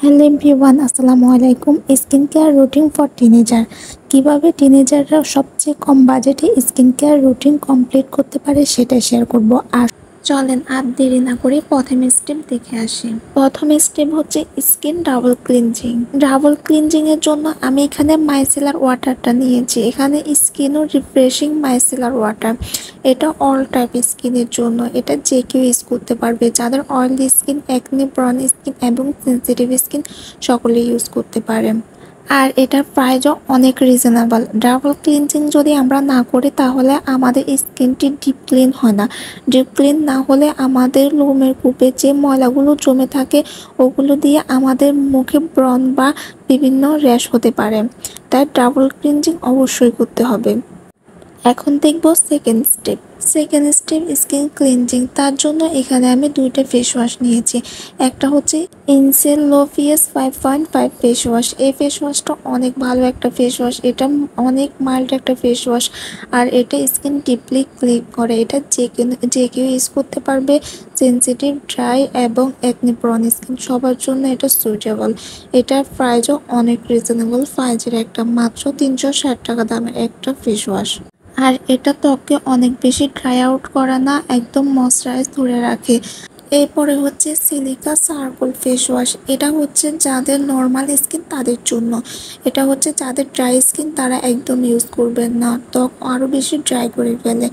Hello everyone, আসসালামু আলাইকুম। Skin care routine for teenager. কিভাবে টিনেজাররা সবচেয়ে কম বাজেটে স্কিন কেয়ার রুটিন কমপ্লিট করতে পারে সেটা শেয়ার করব। আর চলেন আর দেরি না করে প্রথম স্টেপ দেখে আসি। প্রথম স্টেপ হচ্ছে skin double cleansing. Double cleansing এর জন্য আমি এখানে মাইসেলার ওয়াটারটা নিয়েছি। এখানে স্কিনও রিফ্রেশিং মাইসেলার ওয়াটার। এটা অল টাইপ স্কিনের জন্য, এটা যে কেউ ইউজ করতে পারবে। যাদের অয়েলি স্কিন, একনি ব্রন স্কিন এবং সেন্সিটিভ স্কিন সকলে ইউজ করতে পারে। আর এটার প্রাইসও অনেক রিজনেবল। ডাবল ক্লিনজিং যদি আমরা না করি তাহলে আমাদের স্কিনটি ডিপ ক্লিন হয় না। ডিপ ক্লিন না হলে আমাদের লোমের কূপে যে ময়লাগুলো জমে থাকে ওগুলো দিয়ে আমাদের মুখে ব্রণ বা বিভিন্ন র্যাশ হতে পারে। তাই ডাবল ক্লিনজিং অবশ্যই করতে হবে। এখন দেখব second step. Second step skin cleansing. তার জন্য এখানে আমি দুইটা ফেস ওয়াশ নিয়েছি। একটা হচ্ছে ইনসেল লো পিএস 5.5 ফেস ওয়াশ। এই ফেস ওয়াশটা অনেক ভালো একটা ফেস ওয়াশ। এটা অনেক মাইল্ড একটা ফেস ওয়াশ আর এটা স্কিন ডিপলি ক্লিন করে। এটা যে কেউ ইউজ করতে পারবে। সেন্সিটিভ, ড্রাই এবং একনি প্রন স্কিন সবার জন্য এটা সুইটেবল। এটার প্রাইসও অনেক রিজনেবল। প্রাইজের একটা মাত্র 360 টাকা দামের একটা ফেস ওয়াশ। আর এটা ত্বককে অনেক বেশি ড্রাই আউট করে না, একদম ময়শ্চারাইজ ধরে রাখে। এরপরে হচ্ছে সিলিকা সার্কুল ফেস ওয়াশ। এটা হচ্ছে যাদের নর্মাল স্কিন তাদের জন্য। এটা হচ্ছে যাদের ড্রাই স্কিন তারা একদম ইউজ করবেন না, ত্বক আরও বেশি ড্রাই করে ফেলে।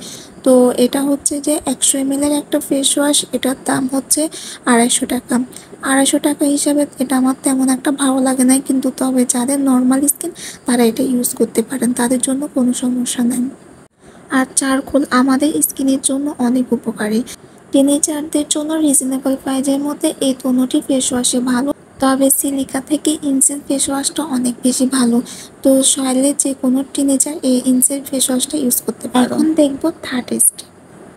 তো এটা হচ্ছে যে 100 ml এর একটা ফেস ওয়াশ। এটার দাম হচ্ছে 250 টাকা। 250 টাকা হিসাবে এটা আমার তেমন একটা ভালো লাগে না, কিন্তু তবে যাদের নর্মাল স্কিন তারা এটা ইউজ করতে পারেন, তাদের জন্য কোনো সমস্যা নেই। আর চারকোল আমাদের স্কিনের জন্য অনেক উপকারী। টিনেজারদের জন্য রিজনেবল প্রাইজের মধ্যে এই দুটি ফেস ওয়াশে ভালো। তবে সিলিকা থেকে ইনসেন্স ফেস ওয়াশটা অনেক বেশি ভালো। তো চাইলে যে কোনো টিনেজার এই ইনসেন্স ফেস ওয়াশটা ইউজ করতে পারো। এখন দেখবো third step.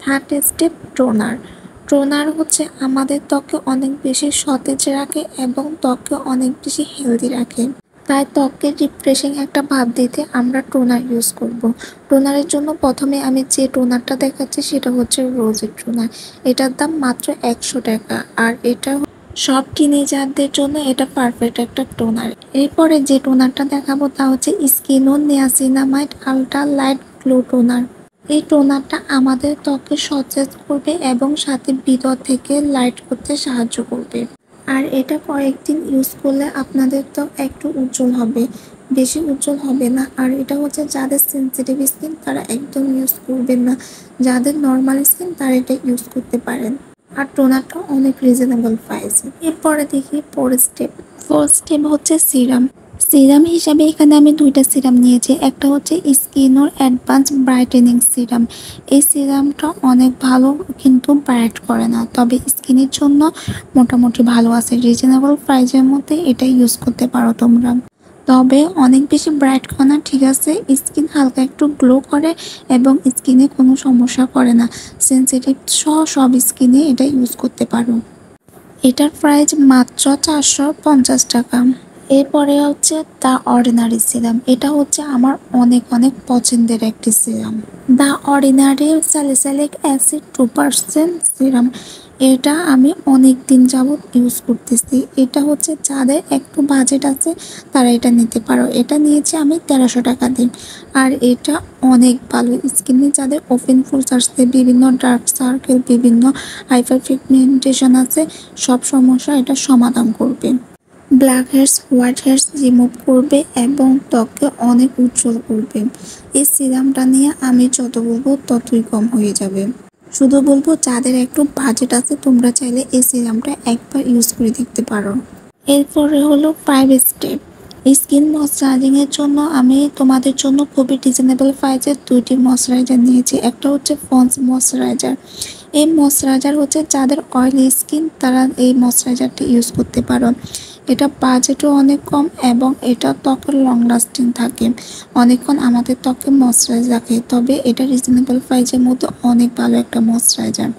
Third step toner. Toner হচ্ছে আমাদের ত্বককে অনেক বেশি সতেজ রাখে এবং ত্বককে অনেক বেশি হেলদি রাখে। তাই ত্বককে রিফ্রেশিং একটা ভাব দিতে আমরা টোনার ইউজ করব। টোনারের জন্য প্রথমে আমি যে টোনারটা দেখাচ্ছি সেটা হচ্ছে রোজের টোনার। এটার দাম মাত্র 100 টাকা। আর এটা সব টিনেজারদের জন্য এটা পারফেক্ট একটা টোনার। এরপরে যে টোনারটা দেখাবো তা হচ্ছে স্কিনো niacinamide ultra light glow toner. এই টোনারটা আমাদের ত্বককে সতেজ করবে এবং সাথে ভিতর থেকে লাইট করতে সাহায্য করবে। আর এটা কয়েকদিন ইউজ করলে আপনাদের ত্বক একটু উজ্জ্বল হবে, বেশি উজ্জ্বল হবে না। আর এটা হচ্ছে যাদের সেন্সিটিভ স্কিন তারা একদম ইউজ করবেন না, যাদের নর্মাল স্কিন তারা এটা ইউজ করতে পারেন। আর টোনারটা অনেক রিজনেবল প্রাইসে। এরপরে দেখি ফোর্থ স্টেপ হচ্ছে সিরাম। সিরাম হিসাবে এখানে আমি দুইটা সিরাম নিয়েছি। একটা হচ্ছে স্কিনোর অ্যাডভান্স ব্রাইটেনিং সিরাম। এই সিরামটা অনেক ভালো কিন্তু ব্রাইট করে না, তবে স্কিনের জন্য মোটামুটি ভালো আছে। রিজনেবল প্রাইসের মধ্যে এটা ইউজ করতে পারো তোমরা। তবে অনেক বেশি ব্রাইট করে না, ঠিক আছে। স্কিন হালকা একটু গ্লো করে এবং স্কিনে কোনো সমস্যা করে না। সেন্সিটিভ সব স্কিনে এটা ইউজ করতে পারো। এটার প্রাইস মাত্র 450 টাকা। এরপরে হচ্ছে দ্য অর্ডিনারি সিরাম। এটা হচ্ছে আমার অনেক অনেক পছন্দের একটি serum. The ordinary salicylic acid 2% serum. এটা আমি অনেক দিন যাবত ইউজ করতেছি। এটা হচ্ছে যাদের একটু বাজেট আছে তারা এটা নিতে পারো। এটা নিয়েছি আমি 1300 টাকা দিয়ে। আর এটা অনেক ভালো স্কিনে যাদের ওপেন পোরস আসছে, বিভিন্ন ডার্ক সার্কেল, বিভিন্ন হাইপার পিগমেন্টেশন আছে, সব সমস্যা এটা সমাধান করবে। Black here's, white here's remove করবে এবং ত্বককে অনেক উজ্জ্বল করবে। এই সিরামটা নিয়ে আমি যত বলবো ততই কম হয়ে যাবে। শুধু বলবো যাদের একটু বাজেট আছে তোমরা চাইলে এই সিরামটা একবার ইউজ করে দেখতে পারো। এরপরে হলো 5 স্টেপ। স্কিন ময়শ্চারাইজিং এর জন্য আমি তোমাদের জন্য খুবই রিজনেবল প্রাইসের দুইটি ময়শ্চারাইজার নিয়েছি। একটা হচ্ছে পন্ডস ময়শ্চারাইজার। এই ময়শ্চারাইজার হচ্ছে যাদের অয়েলি স্কিন তারা এই ময়শ্চারাইজারটি ইউজ করতে পারো। এটা বাজেটও অনেক কম এবং এটা ত্বকের লং লাস্টিং থাকে, অনেকক্ষণ আমাদের ত্বকে ময়শ্চারাইজ রাখে। তবে এটা রিজনেবল প্রাইসের মধ্যে অনেক ভালো একটা ময়শ্চারাইজার।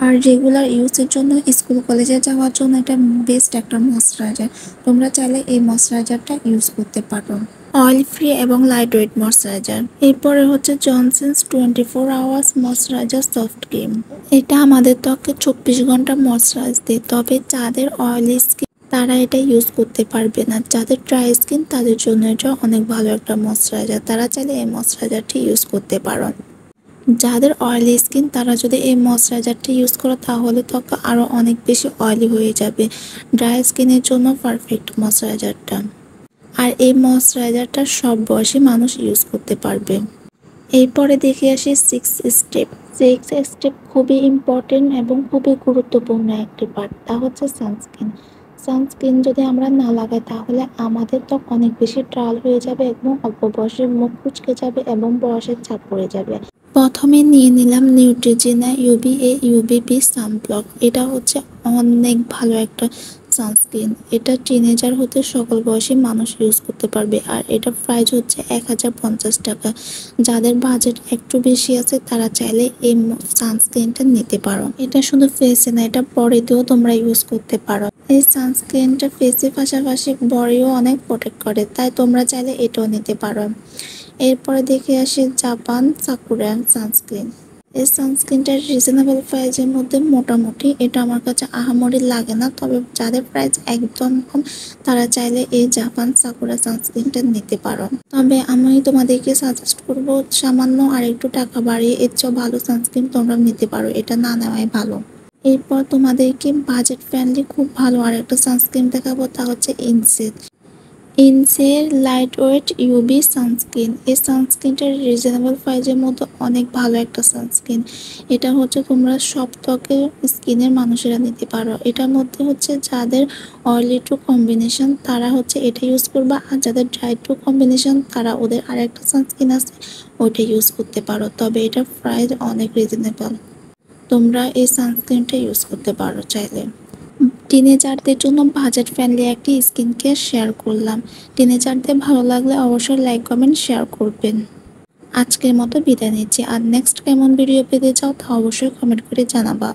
আর রেগুলার ইউজের জন্য, স্কুল কলেজে যাওয়ার জন্য এটা বেস্ট একটা ময়শ্চারাইজার। তোমরা চাইলে এই ময়শ্চারাইজারটা ইউজ করতে পারো। অয়েল ফ্রি এবং লাইট ওয়েট ময়শ্চারাইজার। এরপরে হচ্ছে Johnson's 24 hours moisturiser soft cream. এটা আমাদের ত্বকে 24 ঘন্টা ময়শ্চারাইজ দেয়। তবে যাদের অয়েলি স্কিন তারা এটা ইউজ করতে পারবে না। যাদের ড্রাই স্কিন তাদের জন্য এটা অনেক ভালো একটা ময়শ্চারাইজার, তারা চাইলে এই ময়শ্চারাইজারটি ইউজ করতে পারো। যাদের অয়েলি স্কিন তারা যদি এই ময়শ্চারাইজারটি ইউজ করো তাহলে ত্বক আরও অনেক বেশি অয়েলি হয়ে যাবে। ড্রাই স্কিনের জন্য পারফেক্ট ময়শ্চারাইজারটা। আর এই ময়শ্চারাইজারটা সব বয়সী মানুষ ইউজ করতে পারবে। এরপরে দেখে আসি 6 স্টেপ। 6 স্টেপ খুবই ইম্পর্টেন্ট এবং খুবই গুরুত্বপূর্ণ একটি পার্ট, তা হচ্ছে সানস্ক্রিন। সানস্ক্রিন যদি আমরা না লাগাই তাহলে আমাদের ত্বক অনেক বেশি ড্রাই হয়ে যাবে এবং অল্প বয়সে মুখ কুঁচকে যাবে এবং বয়সের ছাপ পড়ে যাবে। প্রথমে নিয়ে নিলাম নিউট্রিজিনা UVA UVB সানব্লক। এটা হচ্ছে অনেক ভালো একটা সানস্ক্রিন। এটা টিনেজার হতে সকল বয়সী মানুষ ইউজ করতে পারবে। আর এটা প্রাইস হচ্ছে 1050 টাকা। যাদের বাজেট একটু বেশি আছে তারা চাইলে এই সানস্ক্রিনটা নিতে পারো। এটা শুধু ফেসে না, এটা বডিতেও তোমরা ইউজ করতে পারো। এই সানস্ক্রিনটা ফেসের পাশাপাশি বডিও অনেক প্রোটেক্ট করে, তাই তোমরা চাইলে এটাও নিতে পারো। এরপরে দেখে আসি জাপান সাকুরা সানস্ক্রিন। এই সানস্ক্রিনটা রিজনেবল প্রাইসের মধ্যে, মোটামুটি এটা আমার কাছে আহামরি লাগে না। তবে যাদের প্রাইস একদম কম তারা চাইলে এই জাপান সাকুরা সানস্ক্রিনটা নিতে পারো। তবে আমি তোমাদেরকে সাজেস্ট করব সামান্য আর একটু টাকা বাড়িয়ে এর চেয়েও ভালো সানস্ক্রিন তোমরা নিতে পারো, এটা না নেওয়াই ভালো। এরপর তোমাদেরকে বাজেট ফ্রেন্ডলি খুব ভালো আর একটা সানস্ক্রিন দেখাবো, তা হচ্ছে ইনসের লাইট ওয়েট ইউবি সানস্ক্রিন। এই সানস্ক্রিনটা রিজনেবল প্রাইসের মধ্যে অনেক ভালো একটা সানস্ক্রিন। এটা হচ্ছে তোমরা সব ত্বকের স্কিনের মানুষেরা নিতে পারো। এটার মধ্যে হচ্ছে যাদের অয়েলি টু কম্বিনেশন তারা হচ্ছে এটা ইউজ করবা, আর যাদের ড্রাই টু কম্বিনেশন তারা ওদের আরেকটা সানস্ক্রিন আছে ওইটা ইউজ করতে পারো। তবে এটার প্রাইস অনেক রিজনেবল, তোমরা এই সানস্ক্রিনটা ইউজ করতে পারো চাইলে। টিনেজারদের জন্য বাজেট ফ্রেন্ডলি একটি স্কিন কেয়ার শেয়ার করলাম। টিনেজারদের ভালো লাগলে অবশ্যই লাইক কমেন্ট শেয়ার করবেন। আজকের মতো বিদায় নিচ্ছি। আর নেক্সট কেমন ভিডিও পেতে চাও তা অবশ্যই কমেন্ট করে জানাবা।